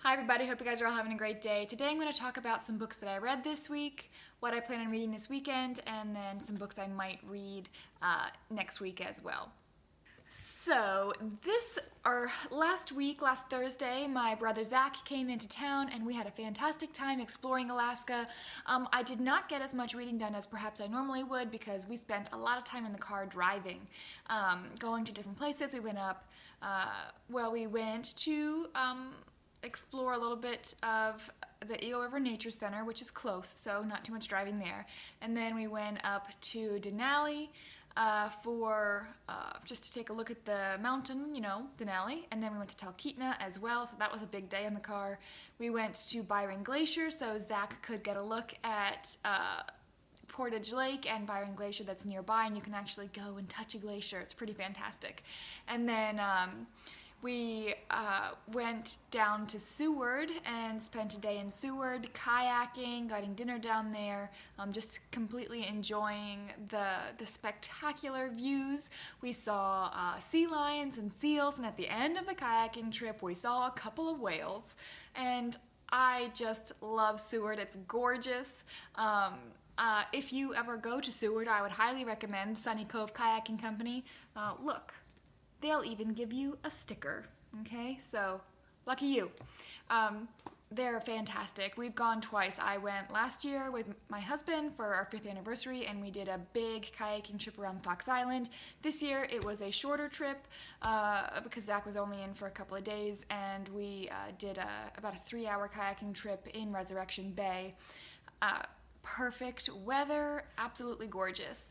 Hi everybody, hope you guys are all having a great day. Today I'm going to talk about some books that I read this week, what I plan on reading this weekend, and then some books I might read next week as well. So last Thursday, my brother Zach came into town and we had a fantastic time exploring Alaska. I did not get as much reading done as perhaps I normally would because we spent a lot of time in the car driving, going to different places. We went to explore a little bit of the Eagle River Nature Center, which is close, so not too much driving there. And then we went up to Denali for just to take a look at the mountain, Denali. And then we went to Talkeetna as well, so that was a big day in the car. We went to Byron Glacier, so Zach could get a look at Portage Lake and Byron Glacier that's nearby, and you can actually go and touch a glacier. It's pretty fantastic. And then we went down to Seward and spent a day in Seward kayaking, getting dinner down there, just completely enjoying the spectacular views. We saw sea lions and seals, and at the end of the kayaking trip we saw a couple of whales, and I just love Seward. It's gorgeous. If you ever go to Seward, I would highly recommend Sunny Cove Kayaking Company. Look, they'll even give you a sticker, okay? So, lucky you. They're fantastic. We've gone twice. I went last year with my husband for our 5th anniversary, and we did a big kayaking trip around Fox Island. This year, it was a shorter trip because Zach was only in for a couple of days, and we did about a 3-hour kayaking trip in Resurrection Bay. Perfect weather, absolutely gorgeous.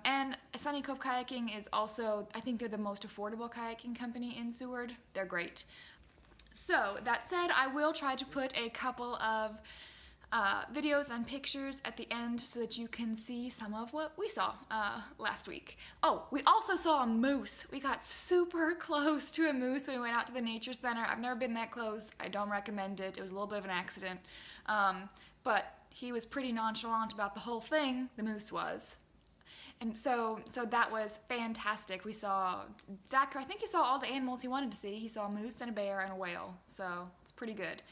And Sunny Cove Kayaking is also, I think they're the most affordable kayaking company in Seward. They're great. So, that said, I will try to put a couple of videos and pictures at the end so that you can see some of what we saw last week. Oh, we also saw a moose. We got super close to a moose when we went out to the nature center. I've never been that close. I don't recommend it. It was a little bit of an accident. But he was pretty nonchalant about the whole thing, the moose was. And so that was fantastic. We saw Zach, I think he saw all the animals he wanted to see. He saw a moose and a bear and a whale, so it's pretty good.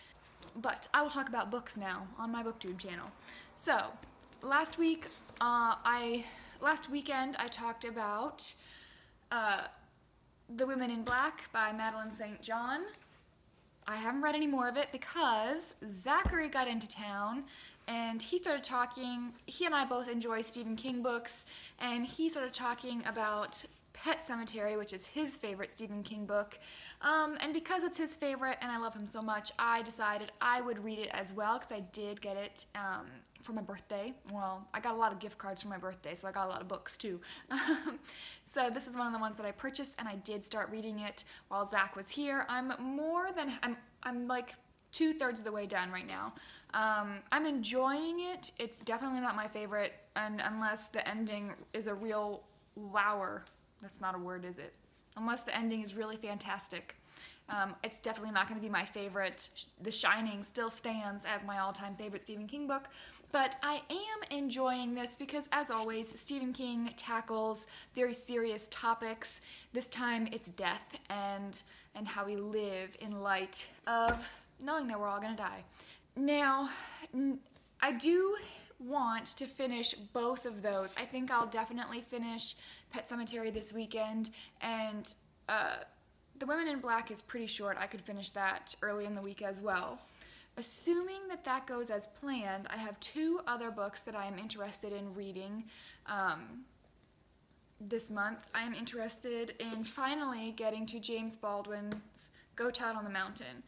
But I will talk about books now on my BookTube channel. So last weekend I talked about The Women in Black by Madeline St. John. I haven't read any more of it because Zachary got into town and he started talking. He and I both enjoy Stephen King books, and he started talking about Pet Sematary, which is his favorite Stephen King book. And because it's his favorite and I love him so much, I decided I would read it as well because I did get it for my birthday. Well, I got a lot of gift cards for my birthday, so I got a lot of books too. So this is one of the ones that I purchased, and I did start reading it while Zach was here. I'm like 2/3 of the way done right now. I'm enjoying it. It's definitely not my favorite, and unless the ending is a real wower. That's not a word, is it? Unless the ending is really fantastic. It's definitely not going to be my favorite. The Shining still stands as my all-time favorite Stephen King book, but I am enjoying this because, as always, Stephen King tackles very serious topics. This time it's death and how we live in light of knowing that we're all going to die. Now, I do want to finish both of those. I think I'll definitely finish Pet Sematary this weekend, and The Women in Black is pretty short. I could finish that early in the week as well. Assuming that that goes as planned, I have 2 other books that I am interested in reading this month. I am interested in finally getting to James Baldwin's Go Tell It on the Mountain.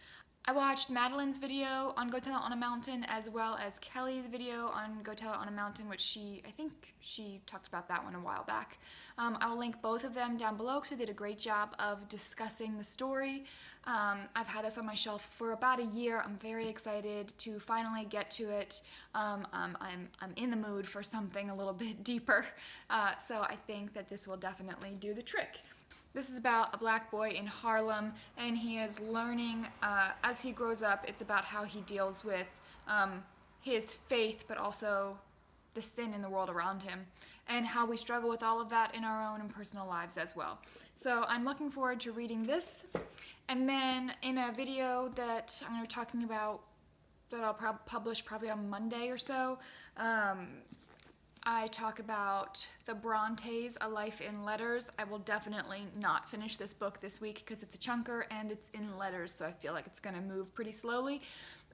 I watched Madeline's video on Go Tell It on a Mountain as well as Kelly's video on Go Tell It on a Mountain, which I think she talked about that one a while back. I will link both of them down below because they did a great job of discussing the story. I've had this on my shelf for about a year. I'm very excited to finally get to it. I'm in the mood for something a little bit deeper, so I think that this will definitely do the trick. This is about a black boy in Harlem, and he is learning, as he grows up, it's about how he deals with his faith, but also the sin in the world around him, and how we struggle with all of that in our own and personal lives as well. So I'm looking forward to reading this, and then in a video that I'm going to be talking about that I'll publish probably on Monday or so, I talk about the Brontes, A Life in Letters. I will definitely not finish this book this week because it's a chunker and it's in letters, so I feel like it's going to move pretty slowly.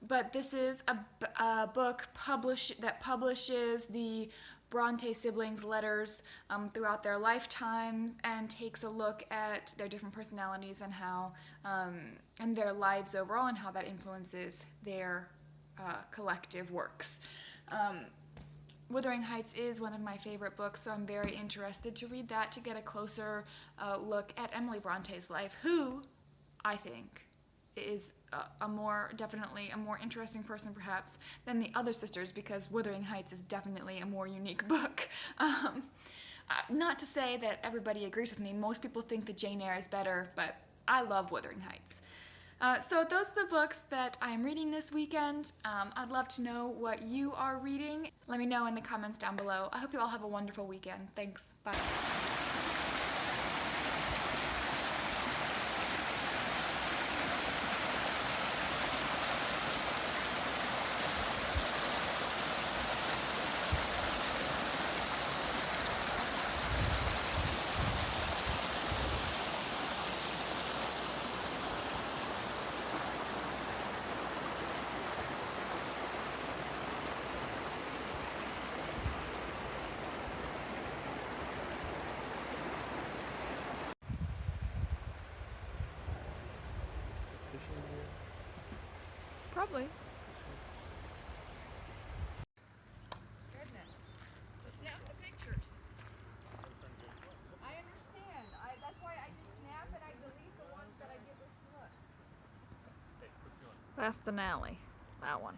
But this is a book that publishes the Bronte siblings' letters throughout their lifetime and takes a look at their different personalities and how and their lives overall and how that influences their collective works. Wuthering Heights is one of my favorite books, so I'm very interested to read that to get a closer look at Emily Bronte's life, who I think is definitely a more interesting person perhaps than the other sisters, because Wuthering Heights is definitely a more unique book. Not to say that everybody agrees with me. Most people think that Jane Eyre is better, but I love Wuthering Heights. So those are the books that I'm reading this weekend. I'd love to know what you are reading. Let me know in the comments down below. I hope you all have a wonderful weekend. Thanks. Bye. Probably. Goodness. Just snap the pictures. I understand. That's why I just snap and I delete the ones that I give this to look. That's Denali. That one.